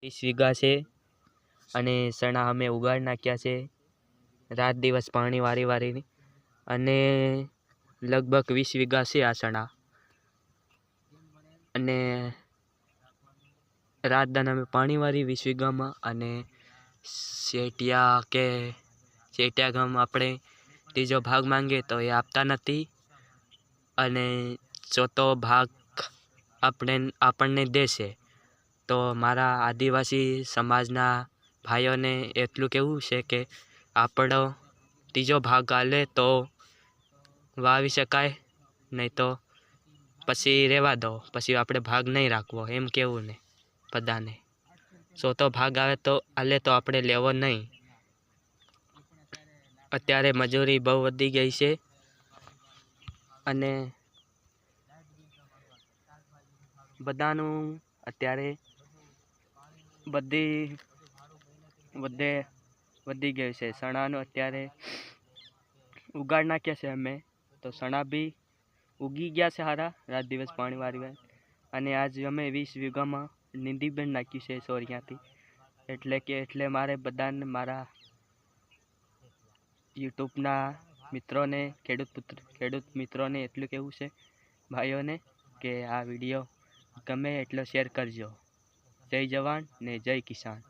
20 વીઘા છે અને ચણા અમે ઉગાડી નાખ્યા છે રાત દિવસ પાણી વારી અને લગભગ 20 વીઘા છે આ ચણા અને રાત દાન અમે પાણી વારી 20 વીઘામાં અને શેટિયા ગામ આપણે ત્રીજો ભાગ માંગીએ તો એ આપતા નથી અને ચોથો ભાગ આપણને દેશે। તો મારા આદિવાસી સમાજના ભાઈઓને એટલું કહેવું છે કે આપણો ત્રીજો ભાગ આલે તો વાવી શકાય, નહીં તો પછી રહેવા દો, પછી આપણે ભાગ નહીં રાખવો એમ કહેવું ને બધાને। ચોથો ભાગ આવે તો આલે તો આપણે લેવો નહીં। અત્યારે મજૂરી બહુ વધી ગઈ છે અને બધાનું અત્યારે વધી ગયું છે। ચણાનું અત્યારે ઉગાડી નાખ્યા છે અમે, તો ચણા બી ઉગી ગયા છે સારા રાત દિવસ પાણી વારી અને આજ અમે 20 વીઘામાં નીંદી પણ નાખ્યું છે સોરિયાથી। એટલે મારે બધાને મારા યુટ્યુબના મિત્રોને ખેડૂત મિત્રોને એટલું કહેવું છે ભાઈઓને કે આ વિડીયો ગમે એટલો શેર કરજો। જય જવાન ને જય કિસાન।